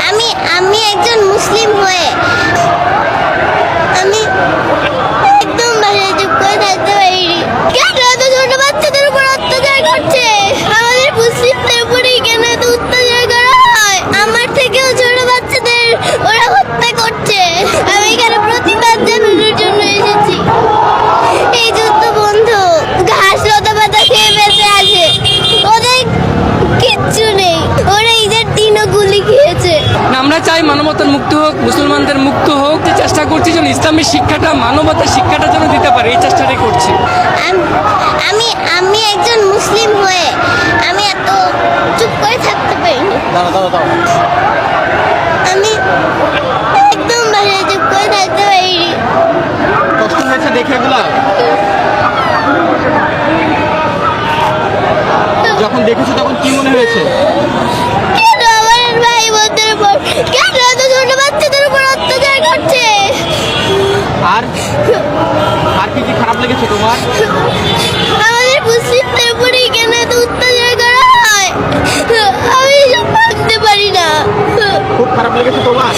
আমি আমি একজন মুসলিম হয়ে আমি একদম বাসায় চুপ করে থাকতে পারিনি। কেন এত ছোট বাচ্চাদের উপর অত্যাচার করছে? আমাদের মুসলিমদের উপরেই কেন এত অত্যাচার করা হয়? আমার থেকেও ছোট বাচ্চাদের ওরা হত্যা করছে। আমি এখানে প্রতিবাদ জানানোর জন্য এসেছি। এই যুদ্ধ বন্ধ, ঘাস লতা পাতা খেয়ে বেঁচে আছে, ওদের কিচ্ছু নেই। ওরা ঈদের দিনও গুলি খেয়েছে। আমরা চাই মানবতার মুক্ত হোক, মুসলমানদের মুক্ত হোক। যে চেষ্টা করছি যেন ইসলামের শিক্ষাটা, মানবতার শিক্ষাটা যেন দিতে পারে, এই চেষ্টাটাই করছি। আমি আমি একজন মুসলিম হয়ে আমি এত চুপ করে থাকতে পারিনি। আমি একদম বাসায় চুপ করে থাকতে পারিনি। কষ্ট হয়েছে দেখে এগুলা? যখন দেখেছো তখন কি মনে হয়েছে? কেন আমার ভাই বোনদের উপর, কেন এত ছোট বাচ্চাদের উপর অত্যাচার করছে? আর আর কি কি খারাপ লেগেছে তোমার? আমাদের মুসলিমদের উপরেই কেন এত অত্যাচার করা হয়? আমি এসব ভাবতে পারি না। খুব খারাপ লেগেছে তোমার?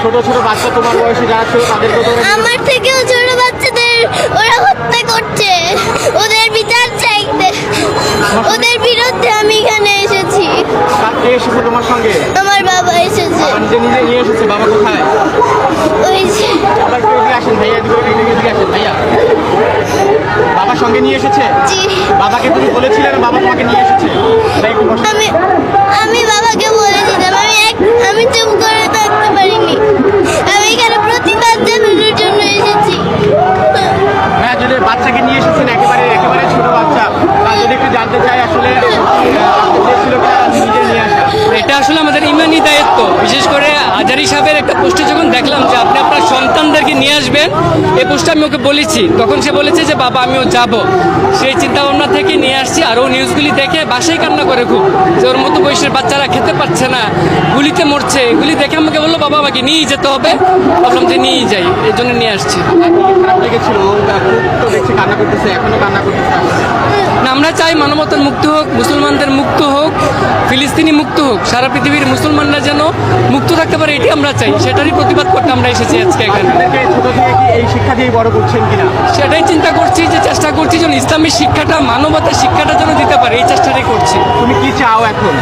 ছোট ছোট বাচ্চা তোমার বয়সে যারা ছিল তাদেরকে তো আমার থেকেও ছোট বাচ্চাদের ওরা হত্যা করছে। ওদের বিচার চাইতে, ওদের বিরুদ্ধে আমি এখানে এসেছি। কে এসেছে তোমার সঙ্গে? আমার বাবা এসেছে। নিজে নিজে নিয়ে এসেছে। বাবা কোথায়? ওই যে বাবা একটু এদিকে আসেন ভাইয়া, এদিকে আসেন ভাইয়া। বাবার সঙ্গে নিয়ে এসেছে? জি। বাবাকে তুমি বলেছিলে না বাবা তোমাকে নিয়ে এসেছে? ভাই একটু বসো। আমি বাবাকে বলে দিতাম। আমি চুপ করে থাকতে পারিনি। আমি এখানে প্রতিবাদ জানানোর জন্য এসেছি। হ্যাঁ, যদি বাচ্চাকে নিয়ে এসেছেন, একেবারে একেবারে ছোট বাচ্চা, তা যদি একটু জানতে চাই আসলে ছিল নিজে নিয়ে আসা। এটা আসলে আমাদের ইমানি দায়িত্ব। বিশেষ করে আজারি সাহেবের একটা পোস্টে যখন দেখলাম যে আপনি আপনার সন্তানদেরকে নিয়ে আসবেন, এই পোস্টে আমি ওকে বলেছি, তখন সে বলেছে যে বাবা আমিও যাব। সেই চিন্তা ভাবনা থেকে নিয়ে আসছি। আর ও নিউজগুলি দেখে বাসায় কান্না করে খুব, যে ওর মতো বয়সের বাচ্চারা খেতে পারছে না, গুলিতে মরছে। এগুলি দেখে আমাকে বললো বাবা আমাকে নিয়েই যেতে হবে। ভাবলাম যে নিয়েই যাই, এই জন্য নিয়ে আসছি। খারাপ লেগেছিল? খুব তো দেখছি কান্না করতেছে, এখনো কান্না করতেছে। না, আমরা চাই মানবতার মুক্ত হোক, মুসলমানদের মুক্ত হোক, ফিলিস্তিনি মুক্ত হোক, সারা পৃথিবীর মুসলমানরা যেন মুক্ত থাকতে পারে, এটি আমরা চাই। সেটারই প্রতিবাদ করতে আমরা এসেছি আজকে এখানে। আপনাদেরকে ছোট থেকে কি এই শিক্ষা দিয়ে বড় করছেন কিনা? সেটাই চিন্তা করছি, যে চেষ্টা করছি যেন ইসলামের শিক্ষাটা, মানবতার শিক্ষাটা যেন দিতে পারে, এই চেষ্টাটাই করছি। তুমি কি চাও এখন?